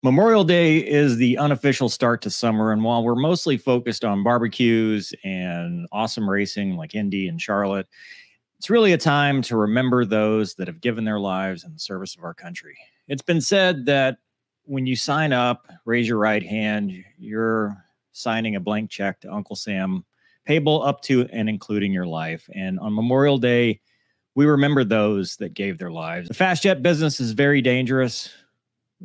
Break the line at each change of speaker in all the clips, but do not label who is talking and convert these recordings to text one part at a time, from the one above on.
Memorial Day is the unofficial start to summer, and while we're mostly focused on barbecues and awesome racing like Indy and Charlotte, it's really a time to remember those that have given their lives in the service of our country. It's been said that when you sign up, raise your right hand, you're signing a blank check to Uncle Sam, payable up to and including your life. And on Memorial Day, we remember those that gave their lives. The fast jet business is very dangerous.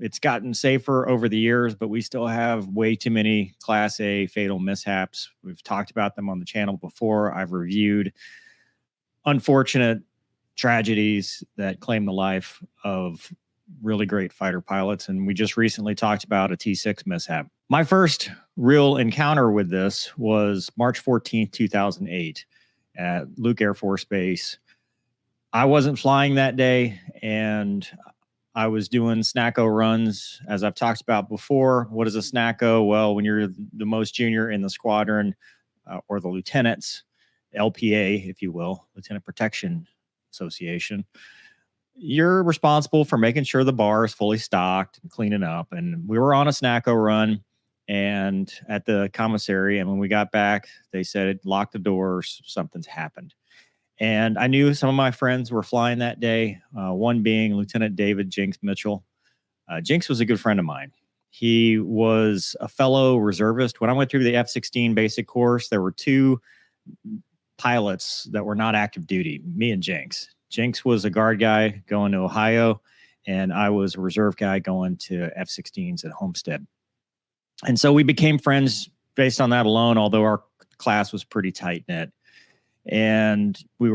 It's gotten safer over the years, but we still have way too many Class A fatal mishaps. We've talked about them on the channel before. I've reviewed unfortunate tragedies that claim the life of really great fighter pilots, and we just recently talked about a T-6 mishap. My first real encounter with this was March 14th, 2008 at Luke Air Force Base. I wasn't flying that day, and I was doing snacko runs. As I've talked about before, what is a snacko? Well, when you're the most junior in the squadron, or the lieutenants, LPA, if you will, Lieutenant Protection Association, you're responsible for making sure the bar is fully stocked and cleaning up. And we were on a snacko run and at the commissary. And when we got back, they said, lock the doors, something's happened. And I knew some of my friends were flying that day, one being Lieutenant David Jinx Mitchell. Jinx was a good friend of mine. He was a fellow reservist. When I went through the F-16 basic course, there were two pilots that were not active duty, me and Jinx. Jinx was a guard guy going to Ohio, and I was a reserve guy going to F-16s at Homestead. And so we became friends based on that alone, although our class was pretty tight-knit. And we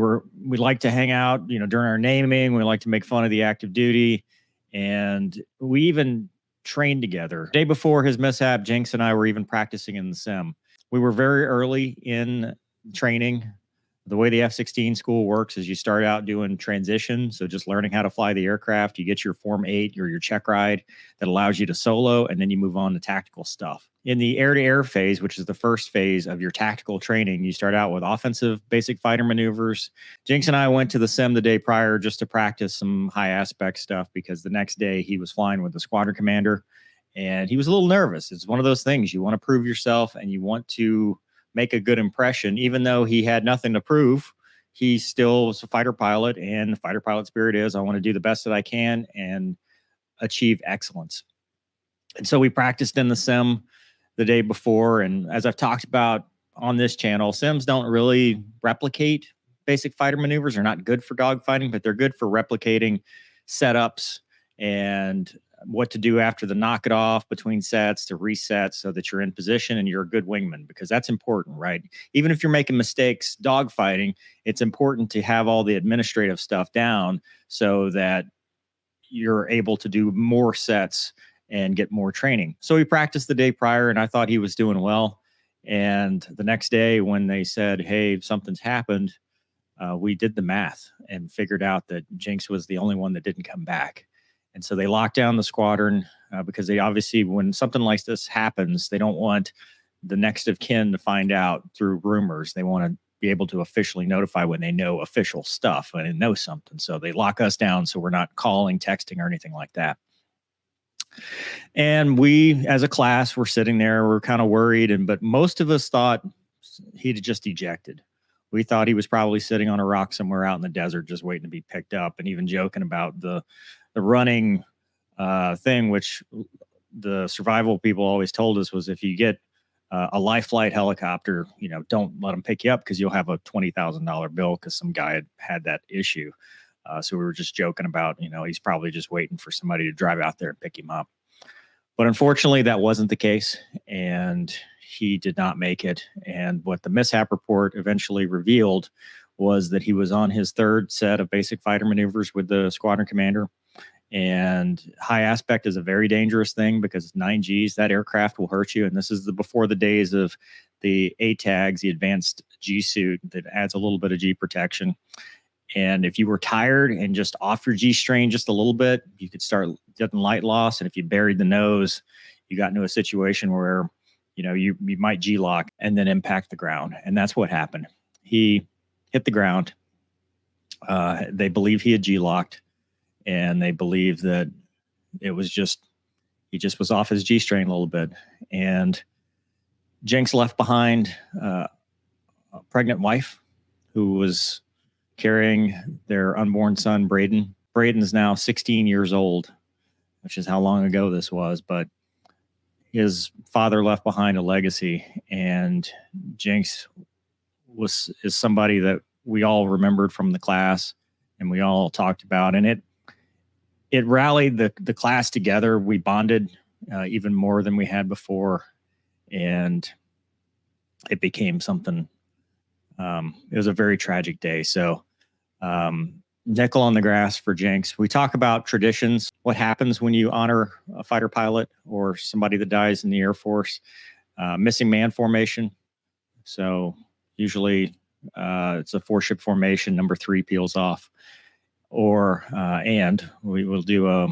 liked to hang out, during our naming. We liked to make fun of the active duty. And we even trained together. The day before his mishap, Jinx and I were even practicing in the sim. We were very early in training. The way the F-16 school works is you start out doing transition. So just learning how to fly the aircraft. You get your Form 8 or your check ride that allows you to solo, and then you move on to tactical stuff. In the air-to-air phase, which is the first phase of your tactical training, you start out with offensive basic fighter maneuvers. Jinx and I went to the sim the day prior just to practice some high aspect stuff because the next day he was flying with the squadron commander and he was a little nervous. It's one of those things. You want to prove yourself and you want to make a good impression. Even though he had nothing to prove, he still was a fighter pilot, and the fighter pilot spirit is, I want to do the best that I can and achieve excellence. And so we practiced in the sim the day before. And as I've talked about on this channel, sims don't really replicate basic fighter maneuvers. They're not good for dogfighting, but they're good for replicating setups and what to do after the knock it off between sets to reset so that you're in position and you're a good wingman, because that's important, right? Even if you're making mistakes dogfighting, it's important to have all the administrative stuff down so that you're able to do more sets and get more training. So we practiced the day prior and I thought he was doing well. And the next day when they said, hey, something's happened, we did the math and figured out that Jinx was the only one that didn't come back. And so they locked down the squadron because they obviously, when something like this happens, they don't want the next of kin to find out through rumors. They want to be able to officially notify when they know official stuff and know something. So they lock us down so we're not calling, texting, or anything like that. And we, as a class, were sitting there, we're kind of worried, but most of us thought he'd just ejected. We thought he was probably sitting on a rock somewhere out in the desert, just waiting to be picked up, and even joking about the running thing, which the survival people always told us was if you get a life flight helicopter, don't let them pick you up because you'll have a $20,000 bill because some guy had that issue. So we were just joking about, he's probably just waiting for somebody to drive out there and pick him up. But unfortunately, that wasn't the case, and he did not make it. And what the mishap report eventually revealed was that he was on his third set of basic fighter maneuvers with the squadron commander. And high aspect is a very dangerous thing because 9Gs, that aircraft will hurt you. And this is before the days of the ATAGs, the advanced G suit that adds a little bit of G protection. And if you were tired and just off your G strain just a little bit, you could start getting light loss. And if you buried the nose, you got into a situation where, you might G lock and then impact the ground. And that's what happened. He hit the ground. They believe he had G locked. And they believe that it was just He just was off his G string a little bit. And Jenks left behind a pregnant wife who was carrying their unborn son, Braden. Braden's now 16 years old, which is how long ago this was. But his father left behind a legacy, and Jenks is somebody that we all remembered from the class and we all talked about. And it rallied the class together. We bonded even more than we had before. And it became something. It was a very tragic day. So nickel on the grass for Jenks. We talk about traditions. What happens when you honor a fighter pilot or somebody that dies in the Air Force? Missing man formation. So usually it's a 4-ship formation. Number 3 peels off. Or and we will do a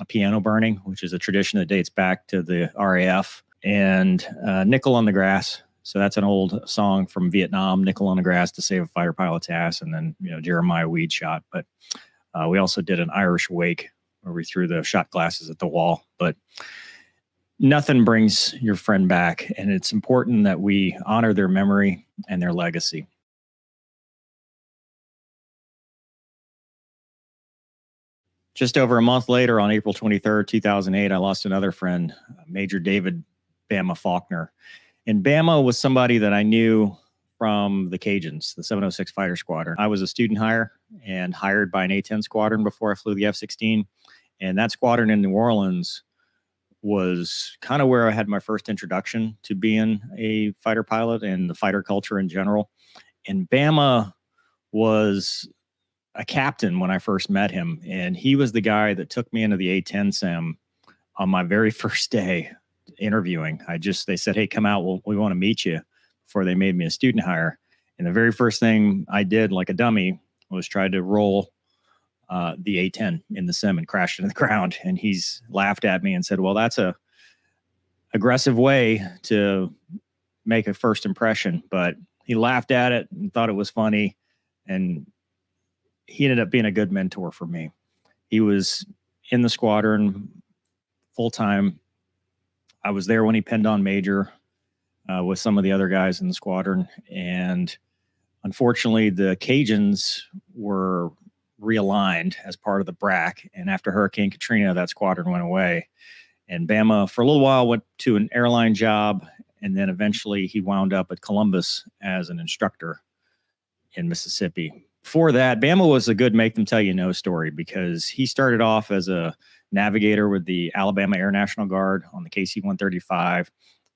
piano burning, which is a tradition that dates back to the RAF. And nickel on the grass. So that's an old song from Vietnam, nickel on the grass to save a fighter pilot's ass. And then, Jeremiah Weed shot. But we also did an Irish wake where we threw the shot glasses at the wall. But nothing brings your friend back. And it's important that we honor their memory and their legacy. Just over a month later, on April 23rd, 2008, I lost another friend, Major David Bama Faulkner. And Bama was somebody that I knew from the Cajuns, the 706 Fighter Squadron. I was a student hire and hired by an A-10 squadron before I flew the F-16. And that squadron in New Orleans was kind of where I had my first introduction to being a fighter pilot and the fighter culture in general. And Bama was a captain when I first met him. And he was the guy that took me into the A-10 sim on my very first day interviewing. They said, hey, come out. We want to meet you, before they made me a student hire. And the very first thing I did, like a dummy, was try to roll the A-10 in the sim and crashed into the ground. And he's laughed at me and said, well, that's a aggressive way to make a first impression. But he laughed at it and thought it was funny. And he ended up being a good mentor for me. He was in the squadron full time. I was there when he pinned on Major with some of the other guys in the squadron. And unfortunately, the Cajuns were realigned as part of the BRAC. And after Hurricane Katrina, that squadron went away. And Bama, for a little while, went to an airline job. And then eventually he wound up at Columbus as an instructor in Mississippi. Before that, Bama was a good make them tell you no story, because he started off as a navigator with the Alabama Air National Guard on the KC-135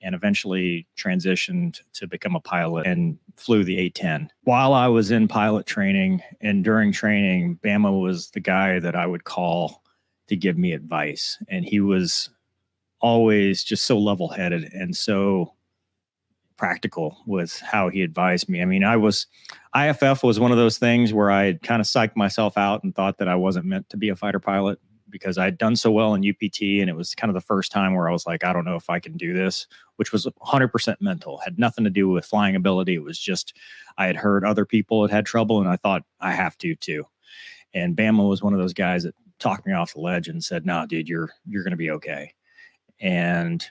and eventually transitioned to become a pilot and flew the A-10. While I was in pilot training and during training, Bama was the guy that I would call to give me advice. And he was always just so level-headed and so practical with how he advised me. I mean, IFF was one of those things where I kind of psyched myself out and thought that I wasn't meant to be a fighter pilot, because I had done so well in UPT. And it was kind of the first time where I was like, I don't know if I can do this, which was 100% mental, had nothing to do with flying ability. It was just, I had heard other people had trouble and I thought I have to too. And Bama was one of those guys that talked me off the ledge and said, no, dude, you're going to be okay. And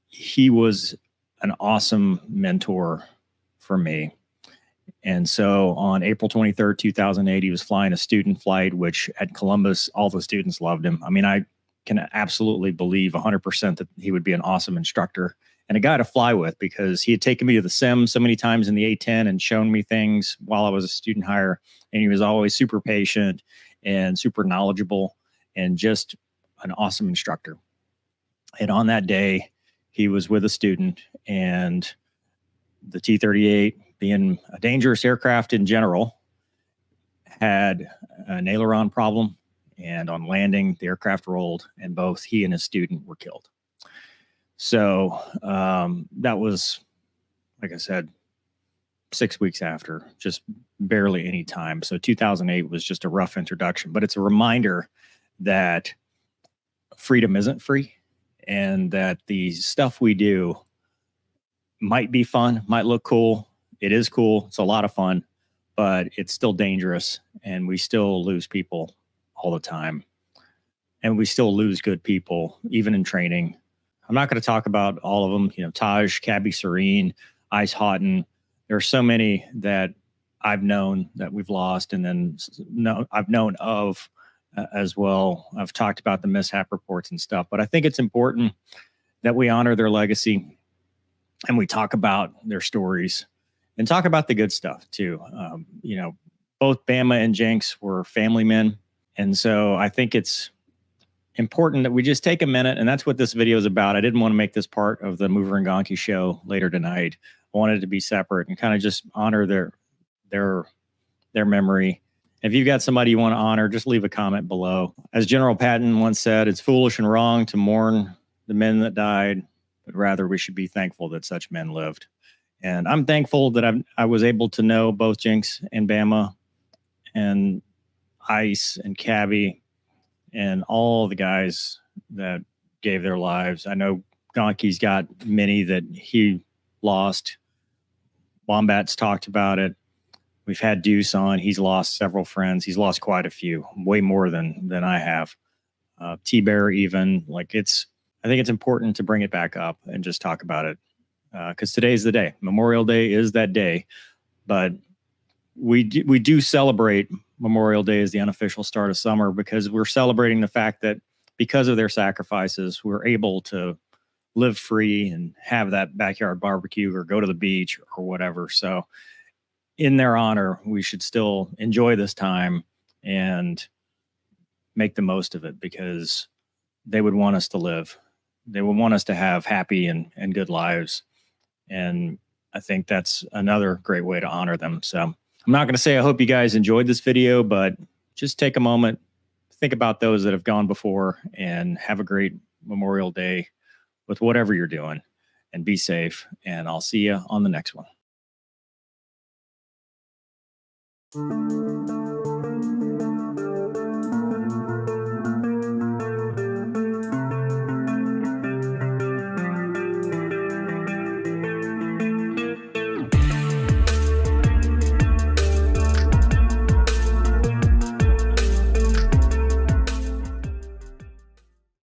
he was an awesome mentor for me. And so on April 23rd, 2008, he was flying a student flight, which at Columbus, all the students loved him. I mean, I can absolutely believe 100% that he would be an awesome instructor and a guy to fly with, because he had taken me to the sim so many times in the A-10 and shown me things while I was a student hire. And he was always super patient and super knowledgeable and just an awesome instructor. And on that day, he was with a student, and the T-38, being a dangerous aircraft in general, had an aileron problem. And on landing, the aircraft rolled, and both he and his student were killed. So that was, like I said, 6 weeks after, just barely any time. So 2008 was just a rough introduction, but it's a reminder that freedom isn't free, and that the stuff we do might be fun, might look cool. It is cool. It's a lot of fun, but it's still dangerous, and we still lose people all the time. and we still lose good people, even in training. I'm not going to talk about all of them. Taj, Cabby Serene, Ice Houghton. There are so many that I've known that we've lost, and then I've known of as well. I've talked about the mishap reports and stuff, but I think it's important that we honor their legacy and we talk about their stories and talk about the good stuff too. Both Bama and Jenks were family men. And so I think it's important that we just take a minute, and that's what this video is about. I didn't want to make this part of the Mover and Gonky show later tonight. I wanted it to be separate and kind of just honor their memory. If you've got somebody you want to honor, just leave a comment below. As General Patton once said, it's foolish and wrong to mourn the men that died, but rather we should be thankful that such men lived. And I'm thankful that I was able to know both Jenks and Bama and Ice and Cabby and all the guys that gave their lives. I know Gonky's got many that he lost. Wombat's talked about it. We've had Deuce on. He's lost several friends. He's lost quite a few, way more than I have. T-Bear even. I think it's important to bring it back up and just talk about it, because today's the day. Memorial Day is that day, but we do celebrate Memorial Day as the unofficial start of summer, because we're celebrating the fact that because of their sacrifices, we're able to live free and have that backyard barbecue or go to the beach or whatever. So in their honor, we should still enjoy this time and make the most of it, because they would want us to live. They would want us to have happy and good lives. And I think that's another great way to honor them. So I'm not going to say I hope you guys enjoyed this video, but just take a moment, think about those that have gone before, and have a great Memorial Day with whatever you're doing, and be safe. And I'll see you on the next one.